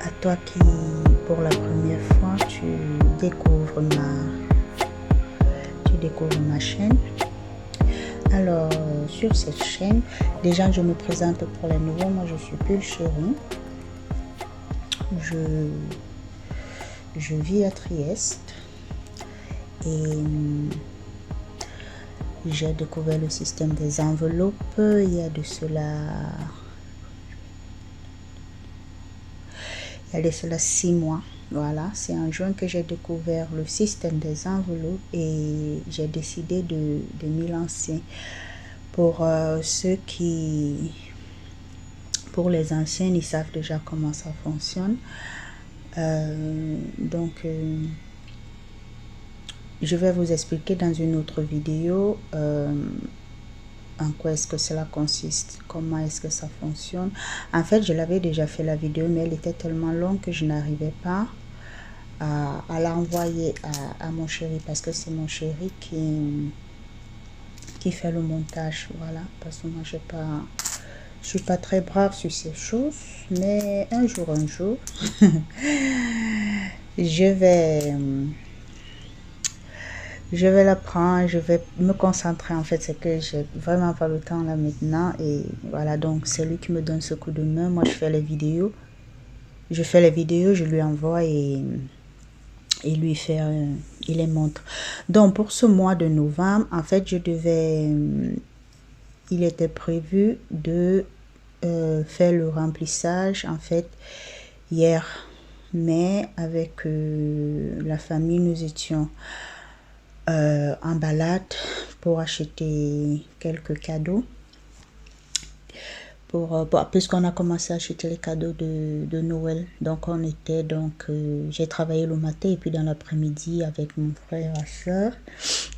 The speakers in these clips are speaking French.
à toi qui, pour la première fois, tu découvres ma chaîne. Alors, sur cette chaîne, déjà, je me présente pour les nouveaux. Moi, je suis Pulchérie. Je vis à Trieste et j'ai découvert le système des enveloppes il y a de cela 6 mois. Voilà, c'est en juin que j'ai découvert le système des enveloppes et j'ai décidé de m'y lancer. Pour pour les anciens, ils savent déjà comment ça fonctionne. Je vais vous expliquer dans une autre vidéo en quoi est-ce que cela consiste, comment est-ce que ça fonctionne. En fait, je l'avais déjà fait la vidéo, mais elle était tellement longue que je n'arrivais pas à l'envoyer à mon chéri, parce que c'est mon chéri qui fait le montage. Voilà, parce que moi, je suis pas très brave sur ces choses, mais un jour, je vais l'apprendre, je vais me concentrer. En fait, c'est que j'ai vraiment pas le temps là maintenant. Et voilà, donc c'est lui qui me donne ce coup de main. Moi, je fais les vidéos. Je lui envoie et lui fait, il les montre. Donc, pour ce mois de novembre, en fait, il était prévu de faire le remplissage, en fait, hier. Mais avec la famille, nous étions en balade pour acheter quelques cadeaux. Puisqu'on a commencé à acheter les cadeaux de Noël. Donc, j'ai travaillé le matin et puis dans l'après-midi avec mon frère et ma soeur,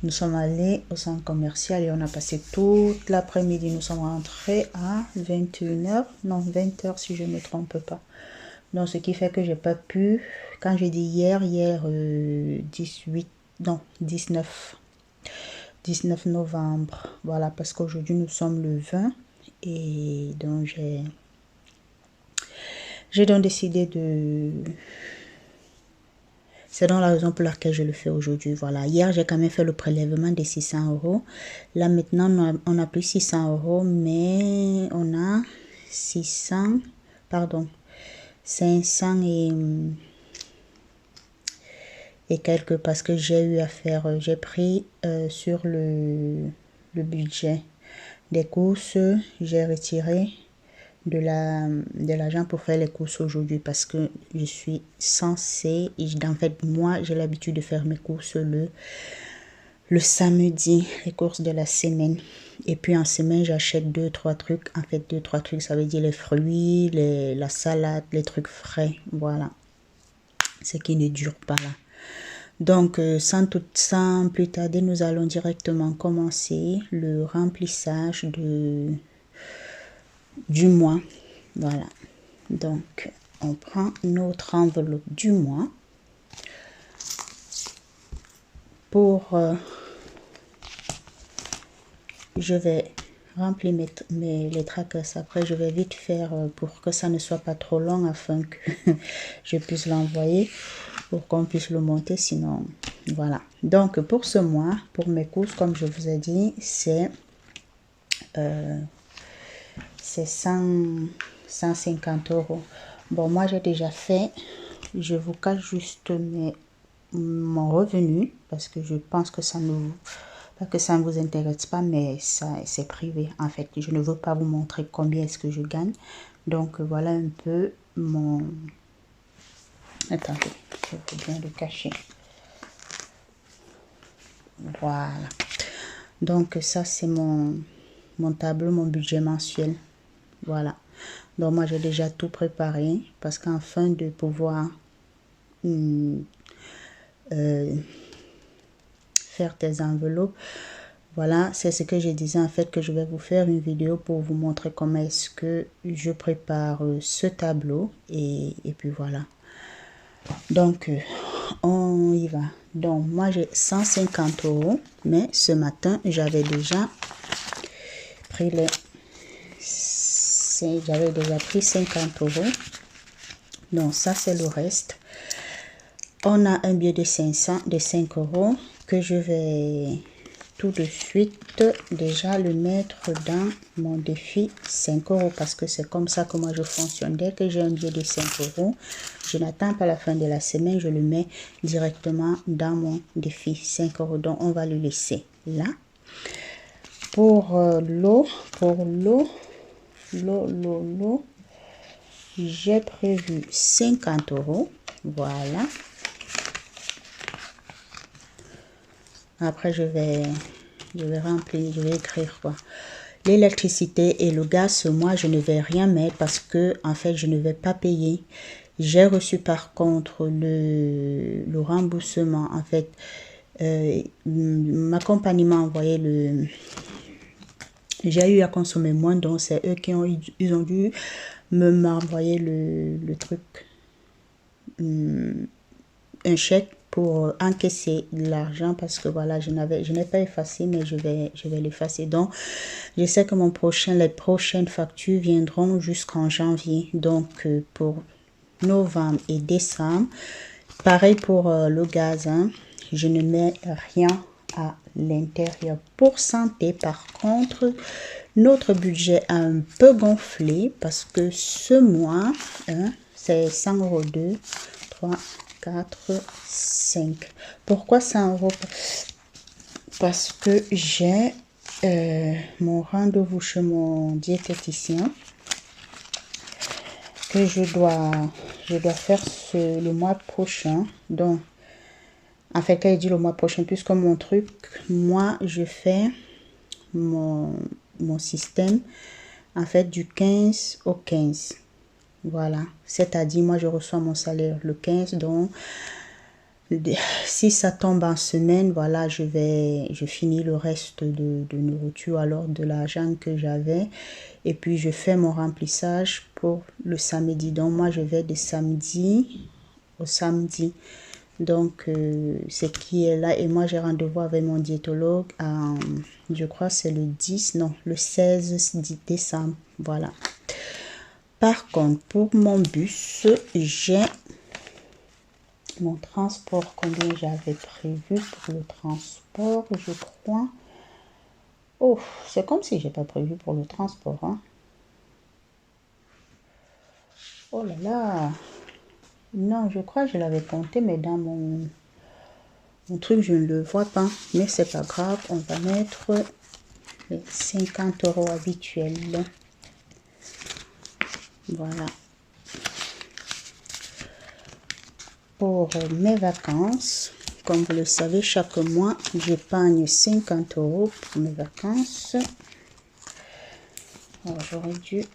nous sommes allés au centre commercial et on a passé toute l'après-midi. Nous sommes rentrés à 21h, non 20h si je ne me trompe pas. Donc, ce qui fait que j'ai pas pu, quand j'ai dit hier 19 novembre, voilà, parce qu'aujourd'hui nous sommes le 20 et donc j'ai donc décidé c'est donc la raison pour laquelle je le fais aujourd'hui. Voilà, hier j'ai quand même fait le prélèvement des 600 €. Là maintenant on a plus 600 €, mais on a 500 et quelques, parce que j'ai pris sur le budget des courses, j'ai retiré de l'argent pour faire les courses aujourd'hui, parce que je suis censée, en fait moi j'ai l'habitude de faire mes courses le samedi, les courses de la semaine, et puis en semaine j'achète 2-3 trucs. En fait 2-3 trucs, ça veut dire les fruits, la salade, les trucs frais, voilà, ce qui ne dure pas là. Donc, sans plus tarder, nous allons directement commencer le remplissage du mois. Voilà. Donc, on prend notre enveloppe du mois. Je vais remplir les trackers. Après, je vais vite faire pour que ça ne soit pas trop long, afin que je puisse l'envoyer, pour qu'on puisse le monter. Sinon, voilà. Donc, pour ce mois, pour mes courses, comme je vous ai dit, c'est 150 €. Bon, moi, j'ai déjà fait. Je vous cache juste mon revenu, parce que je pense que ça ne vous intéresse pas, mais ça c'est privé. En fait, je ne veux pas vous montrer combien est-ce que je gagne. Donc, voilà un peu mon... Attendez, je vais bien le cacher. Voilà. Donc, ça, c'est mon tableau, mon budget mensuel. Voilà. Donc, moi, j'ai déjà tout préparé, parce qu'afin de pouvoir faire tes enveloppes, voilà, c'est ce que je disais, en fait, que je vais vous faire une vidéo pour vous montrer comment est-ce que je prépare ce tableau, et puis voilà. Donc, on y va. Donc, moi, j'ai 150 €, mais ce matin, j'avais déjà pris 50 € Donc ça c'est le reste. On a un billet de 500, de 5 euros que je vais tout de suite déjà le mettre dans mon défi 5 euros parce que c'est comme ça que moi je fonctionne. Dès que j'ai un billet de 5 euros, je n'attends pas la fin de la semaine, je le mets directement dans mon défi 5 euros. Donc on va le laisser là. Pour l'eau, j'ai prévu 50 euros. Voilà. Après, je vais remplir, je vais écrire quoi. L'électricité et le gaz, moi, je ne vais rien mettre parce que, en fait, je ne vais pas payer. J'ai reçu par contre le remboursement. En fait, ma compagnie m'a envoyé le... J'ai eu à consommer moins, donc c'est eux qui ont, ils ont dû m'envoyer le truc, un chèque pour encaisser l'argent parce que voilà, je n'ai pas effacé, mais je vais l'effacer. Donc, je sais que les prochaines factures viendront jusqu'en janvier. Donc, pour novembre et décembre, pareil pour le gaz, hein, je ne mets rien à l'intérieur. Pour santé, par contre, notre budget a un peu gonflé parce que ce mois, hein, c'est 100 euros 2, 3, 4, 5. Pourquoi 100 euros? Parce que j'ai mon rendez-vous chez mon diététicien que je dois faire le mois prochain. Donc, en fait, quand il dit le mois prochain, puisque mon truc, moi, je fais mon système, en fait, du 15 au 15. Voilà. C'est-à-dire, moi, je reçois mon salaire le 15. Donc, si ça tombe en semaine, voilà, je finis le reste de nourriture, alors de l'argent que j'avais. Et puis, je fais mon remplissage pour le samedi. Donc, moi, je vais de samedi au samedi. Donc, c'est qui est là. Et moi, j'ai rendez-vous avec mon diétologue. Je crois c'est le 10, non, le 16 décembre. Voilà. Par contre, pour mon bus, j'ai mon transport. Combien j'avais prévu pour le transport, je crois. Oh, c'est comme si j'ai pas prévu pour le transport. Hein. Oh là là. Non, je crois que je l'avais compté, mais dans mon truc, je ne le vois pas. Mais c'est pas grave, on va mettre les 50 euros habituels. Voilà. Pour mes vacances, comme vous le savez, chaque mois, j'épargne 50 euros pour mes vacances. Alors, j'aurais dû...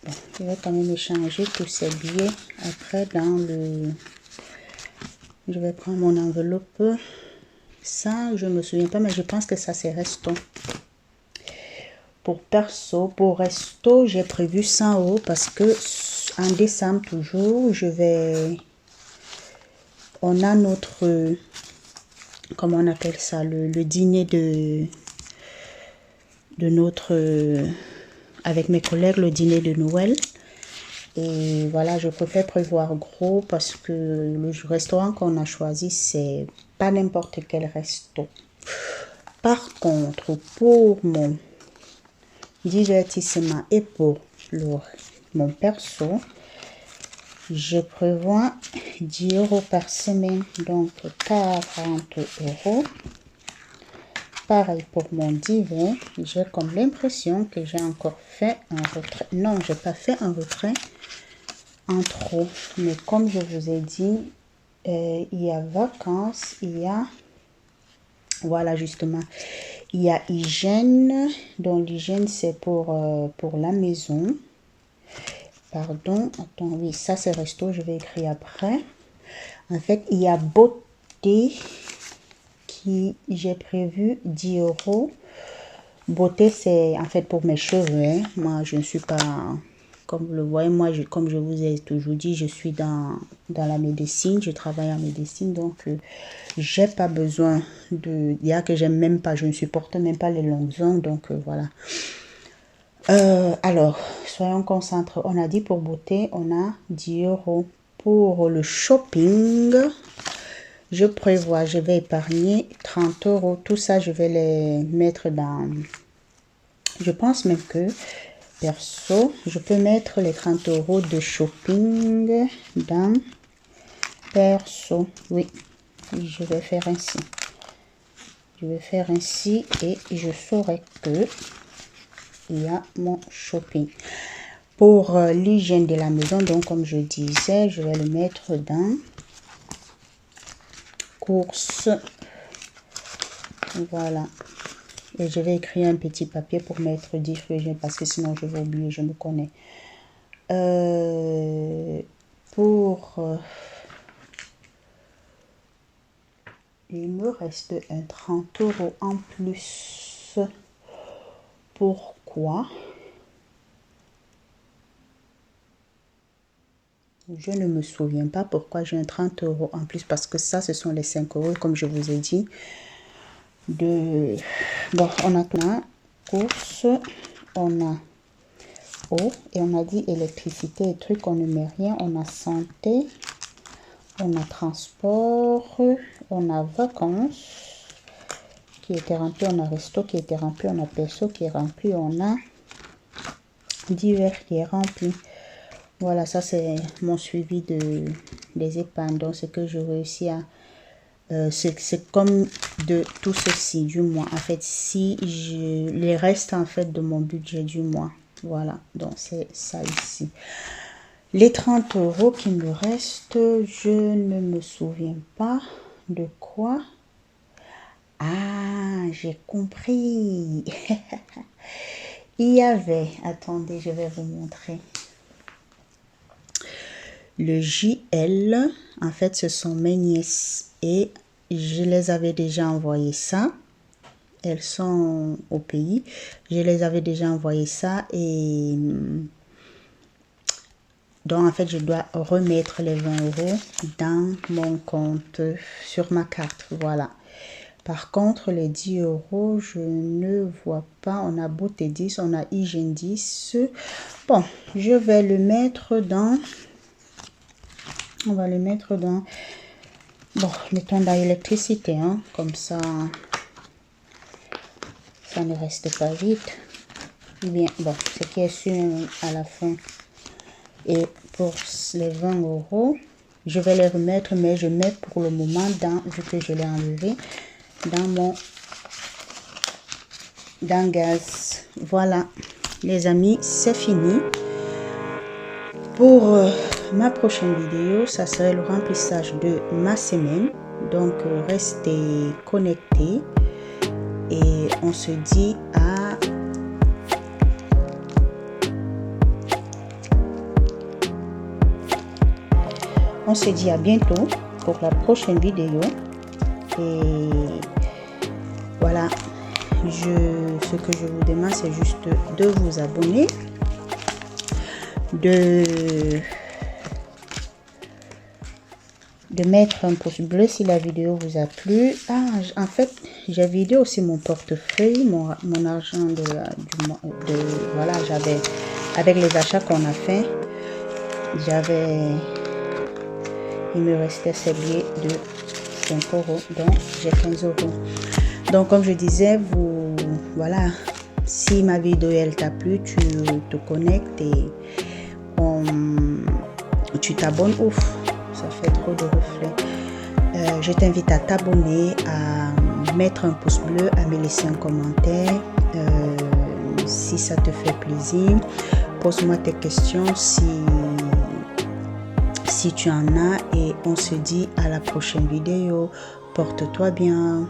Bon, je vais quand même échanger tous ces billets. Après, dans le... Je vais prendre mon enveloppe. Ça, je ne me souviens pas, mais je pense que ça, c'est resto. Pour perso, pour resto, j'ai prévu 100 euros parce que en décembre, toujours, on a notre... Comment on appelle ça? Le dîner de notre... avec mes collègues, le dîner de Noël. Et voilà, je préfère prévoir gros parce que le restaurant qu'on a choisi, c'est pas n'importe quel resto. Par contre, pour mon divertissement et pour mon perso, je prévois 10 euros par semaine, donc 40 euros. Pareil pour mon divin, j'ai comme l'impression que j'ai encore fait un retrait. Non, j'ai pas fait un retrait en trop, mais comme je vous ai dit, il y a vacances, il y a, voilà justement, il y a hygiène, donc l'hygiène c'est pour la maison. Pardon, attends, oui, ça c'est resto, je vais écrire après. En fait, il y a beauté qui j'ai prévu 10 euros. Beauté, c'est en fait pour mes cheveux. Hein. Moi, je ne suis pas, comme vous le voyez, moi, comme je vous ai toujours dit, je suis dans la médecine, je travaille en médecine, donc j'ai pas besoin de... Il y a que j'aime même pas, je ne supporte même pas les longues ongles, donc voilà. Alors, soyons concentrés. On a dit pour beauté, on a 10 euros. Pour le shopping, je prévois, je vais épargner 30 euros. Tout ça, je vais les mettre dans... Je pense même que, perso, je peux mettre les 30 euros de shopping dans perso. Oui, je vais faire ainsi. Je vais faire ainsi et je saurai que il y a mon shopping. Pour l'hygiène de la maison, donc comme je disais, je vais le mettre dans courses. Voilà. Et je vais écrire un petit papier pour mettre 10 fruits parce que sinon je vais oublier, je me connais. Il me reste un 30 euros en plus. Pourquoi? Je ne me souviens pas pourquoi j'ai un 30 euros en plus parce que ça, ce sont les 5 euros, comme je vous ai dit. Bon, on a course, on a eau et on a dit électricité et trucs, on ne met rien. On a santé, on a transport, on a vacances qui était rempli, on a resto qui était rempli, on a perso qui est rempli, on a divers qui est rempli. Voilà, ça c'est mon suivi des épargnes. Donc, ce que je réussis à... c'est comme de tout ceci du mois. En fait, si je les restes en fait de mon budget du mois. Voilà, donc c'est ça ici. Les 30 euros qui me restent, je ne me souviens pas de quoi. Ah, j'ai compris. Il y avait, attendez, je vais vous montrer. Le JL, en fait, ce sont mes nièces et je les avais déjà envoyé ça. Elles sont au pays. Je les avais déjà envoyé ça et donc en fait, je dois remettre les 20 euros dans mon compte sur ma carte. Voilà. Par contre, les 10 euros, je ne vois pas. On a beauté 10, on a hygiène 10. Bon, je vais le mettre dans... On va le mettre dans... Bon, mettons dans l'électricité, hein, comme ça, ça ne reste pas vite. Bien, bon, ce qui est sûr à la fin. Et pour les 20 euros, je vais les remettre, mais je mets pour le moment dans, vu que je l'ai enlevé, dans gaz. Voilà, les amis, c'est fini. Pour ma prochaine vidéo, ça serait le remplissage de ma semaine. Donc, restez connectés et on se dit à bientôt pour la prochaine vidéo. Et voilà, ce que je vous demande, c'est juste de vous abonner, de mettre un pouce bleu si la vidéo vous a plu. Ah, en fait, j'ai vidé aussi mon portefeuille, mon argent voilà, j'avais, avec les achats qu'on a fait, il me restait ces billets de 5 euros, donc j'ai 15 euros. Donc, comme je disais, voilà, si ma vidéo elle t'a plu, tu te connectes et tu t'abonnes. Ouf, ça fait trop de reflets. Je t'invite à t'abonner, à mettre un pouce bleu, à me laisser un commentaire si ça te fait plaisir. Pose-moi tes questions si tu en as et on se dit à la prochaine vidéo. Porte-toi bien.